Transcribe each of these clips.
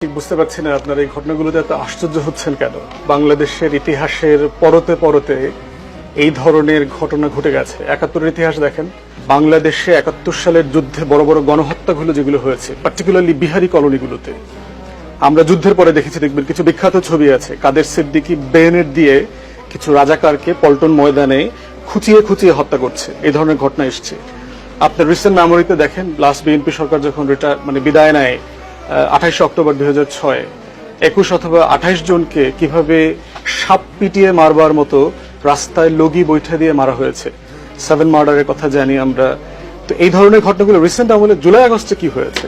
ঠিক বুঝতে পারছি না আপনারা এই ঘটনাগুলোতে এত আশ্চর্য হচ্ছেন কেন। বাংলাদেশের ইতিহাসের পরতে পরতে এই ধরনের ঘটনা ঘটে গেছে। ৭১-এর ইতিহাস দেখেন, বাংলাদেশে ৭১ সালের যুদ্ধে বড় বড় গণহত্যাগুলো যেগুলো হয়েছে, পার্টিকুলারলি বিহারি কলোনিগুলোতে, আমরা যুদ্ধের পরে দেখেছি, দেখবেন কিছু বিখ্যাত ছবি আছে, কাদের সিদ্দিকী বেনেট দিয়ে কিছু রাজাকারকে পল্টন ময়দানে খুঁচিয়ে খুঁচিয়ে হত্যা করছে। এই ধরনের ঘটনা এসছে। আপনার রিসেন্ট মেমোরিতে দেখেন, লাস্ট বিএনপি সরকার যখন বিদায় নেয় ২৮ অক্টোবর ২০০৬, ২১ অথবা ২৮ জনকে কিভাবে সাপ পিটিয়ে মারবার মতো রাস্তায় লগি বৈঠা দিয়ে মারা হয়েছে। 7 মার্ডারের কথা জানি আমরা। তো এই ধরনের ঘটনাগুলো রিসেন্ট আমলে জুলাই আগস্টে কি হয়েছে,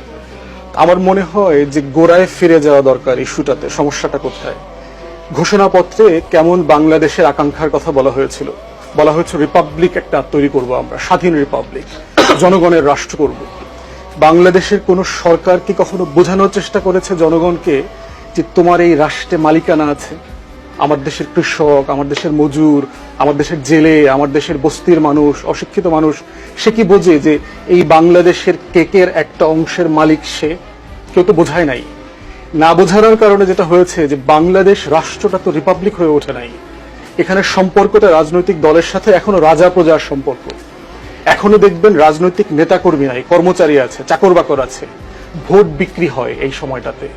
আমার মনে হয় যে গোড়ায় ফিরে যাওয়া দরকার ইস্যুটাতে। সমস্যাটা কোথায়? ঘোষণাপত্রে কেমন বাংলাদেশের আকাঙ্ক্ষার কথা বলা হয়েছিল, বলা হয়েছে রিপাবলিক একটা তৈরি করব, আমরা স্বাধীন রিপাবলিক, জনগণের রাষ্ট্র করব। বাংলাদেশের কোন সরকার কি কখনো বোঝানোর চেষ্টা করেছে জনগণকে যে তোমার এই রাষ্ট্রে মালিকানা আছে? আমার দেশের কৃষক, আমার দেশের মজুর, আমার দেশের জেলে, আমার দেশের বস্তির মানুষ, অশিক্ষিত মানুষ, সে কি বোঝে যে এই বাংলাদেশের কেকের একটা অংশের মালিক সে? কেউ তো বোঝায় নাই। না বোঝানোর কারণে যেটা হয়েছে যে বাংলাদেশ রাষ্ট্রটা তো রিপাবলিক হয়ে ওঠে নাই। এখানে সম্পর্কটা রাজনৈতিক দলের সাথে এখনো রাজা প্রজার সম্পর্ক। এখনো দেখবেন রাজনৈতিক নেতাকর্মী নাই, কর্মচারী আছে, চাকর বাকর আছে। ভোট বিক্রি হয় এই সময়টাতে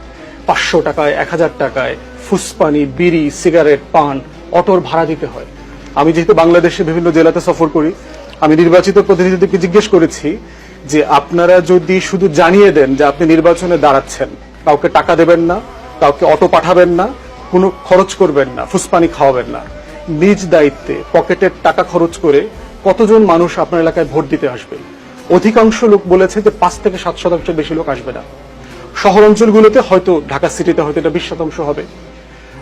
৫০০ টাকায়, ১০০০ টাকায়, ফুসপানি, বিড়ি, সিগারেট, পান, অটোর ভাড়া দিতে হয়। আমি যেহেতু বাংলাদেশে বিভিন্ন জেলাতে সফর করি, আমি নির্বাচিত প্রতিনিধিদেরকে জিজ্ঞেস করেছি যে আপনারা যদি শুধু জানিয়ে দেন যে আপনি নির্বাচনে দাঁড়াচ্ছেন, কাউকে টাকা দেবেন না, কাউকে অটো পাঠাবেন না, কোনো খরচ করবেন না, ফুসপানি খাওয়াবেন না, নিজ দায়িত্বে পকেটের টাকা খরচ করে কতজন মানুষ আপনার এলাকায় ভোট দিতে আসবে? অধিকাংশ লোক বলেছে যে ৫ থেকে ৭% বেশি লোক আসবে না। শহর অঞ্চলগুলোতে হয়তো, ঢাকা সিটিতে হয়তো এটা ২০% হবে।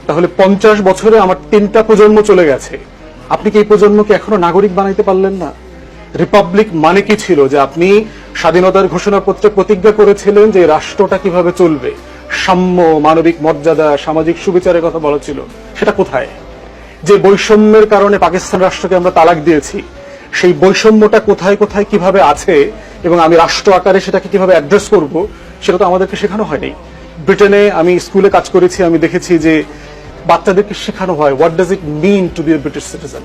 তাহলে ৫০ বছরে আমার ৩টা প্রজন্ম চলে গেছে। আপনি কি এই প্রজন্মকে এখনো নাগরিক বানাইতে পারলেন না? রিপাবলিক মানে কি ছিল? যে আপনি স্বাধীনতার ঘোষণাপত্রে প্রতিজ্ঞা করেছিলেন যে রাষ্ট্রটা কিভাবে চলবে, সাম্য, মানবিক মর্যাদা, সামাজিক সুবিচারের কথা বলা ছিল, সেটা কোথায়? যে বৈষম্যের কারণে পাকিস্তান রাষ্ট্রকে আমরা তালাক দিয়েছি, সেই বৈষম্যটা কোথায় কোথায় কিভাবে আছে এবং আমি রাষ্ট্র আকারে সেটাকে কিভাবে অ্যাড্রেস করব, সেটা তো আমাদেরকে শেখানো হয়নি। ব্রিটেনে আমি স্কুলে কাজ করেছি, আমি দেখেছি যে বাচ্চাদেরকে শেখানো হয় what does it mean to be a British citizen,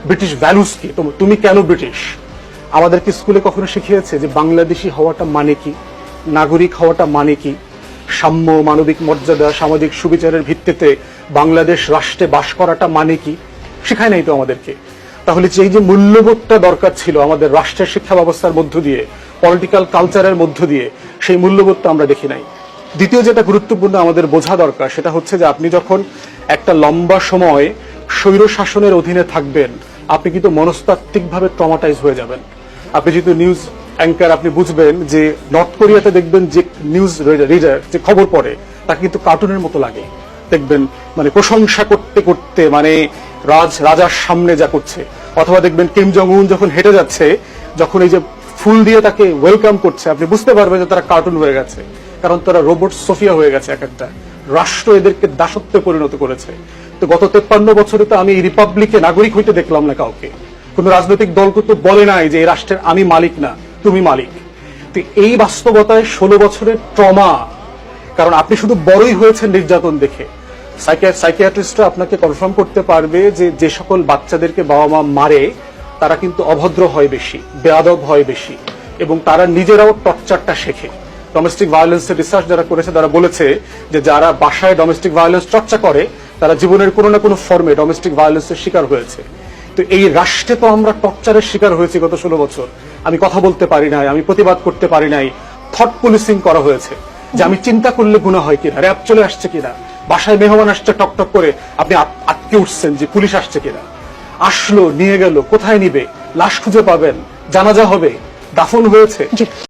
British values কি, তুমি কেন ব্রিটিশ। আমাদেরকে স্কুলে কখনো শিখিয়েছে যে বাংলাদেশি হওয়াটা মানে কি, নাগরিক হওয়াটা মানে কি, সাম্য, মানবিক মর্যাদা, সামাজিক সুবিচারের ভিত্তিতে বাংলাদেশ রাষ্ট্রে বাস করাটা মানে কি? শেখায় নাই তো আমাদেরকে। তাহলে যে মূল্যবোধটা দরকার ছিল আমাদের রাষ্ট্রের শিক্ষা ব্যবস্থার মধ্য দিয়ে, পলিটিক্যাল কালচারের মধ্য দিয়ে, সেই মূল্যবোধটা আমরা দেখি নাই। দ্বিতীয় যেটা গুরুত্বপূর্ণ আমাদের বোঝা দরকার, সেটা হচ্ছে যে আপনি যখন একটা লম্বা সময় স্বৈর শাসনের অধীনে থাকবেন, আপনি কিন্তু মনস্তাত্ত্বিকভাবে ট্রমাটাইজ হয়ে যাবেন। আপনি যেহেতু নিউজ অ্যাঙ্কার, আপনি বুঝবেন যে নর্থ কোরিয়াতে দেখবেন যে নিউজ রিডার যে খবর পড়ে, তাকে কিন্তু কার্টুনের মতো লাগে। দেখবেন প্রশংসা করতে করতে রাজার সামনে যা করছে। অথবা দেখবেন কিম জং উন যখন হেঁটে যাচ্ছে, যখন এই যে ফুল দিয়ে তাকে ওয়েলকাম করছে, আপনি বুঝতে পারবেন যে তারা কার্টুন হয়ে গেছে, কারণ তারা রোবট সোফিয়া হয়ে গেছে। এক একটা রাষ্ট্র এদেরকে দাসত্বে পরিণত করেছে। তো গত 53 বছরে তো আমি এই রিপাবলিকে নাগরিক হইতে দেখলাম না কাউকে। কোন রাজনৈতিক দলকে তো বলে নাই যে এই রাষ্ট্রের আমি মালিক না, তুমি মালিক। তো এই বাস্তবতায় 16 বছরের ট্রমা, কারণ আপনি শুধু বড়ই হয়েছেন নির্যাতন দেখে। সাইকিয়াট্রিস্টরা আপনাকে কনফার্ম করতে পারবে যে যে সকল বাচ্চাদেরকে বাবা মা মারে, তারা কিন্তু অভদ্র হয় বেশি, বেয়াদব হয় বেশি, এবং তারা নিজেরাও টর্চারটা শেখে। ডোমেস্টিক ভায়োলেন্সের রিসার্চ যারা করেছে, তারা বলেছে যে যারা বাসায় ডোমেস্টিক ভায়োলেন্স চর্চা করে, তারা জীবনের কোনো না কোনো ফর্মে ডোমেস্টিক ভায়োলেন্সের শিকার হয়েছে। তো এই রাষ্ট্রে তো আমরা টর্চারের শিকার হয়েছি গত 16 বছর। আমি কথা বলতে পারি নাই, আমি প্রতিবাদ করতে পারি নাই, থট পুলিশিং করা হয়েছে যে আমি চিন্তা করলে গুনাহ হয় কিনা, র‍্যাব চলে আসছে কিনা, বাসায় মেহমান আসছে টকটক করে, আপনি আটকে উঠছেন যে পুলিশ আসছে কিনা। আসলো, নিয়ে গেল, কোথায় নিবে, লাশ খুঁজে পাবেন, জানাজা হবে, দাফন হয়েছে।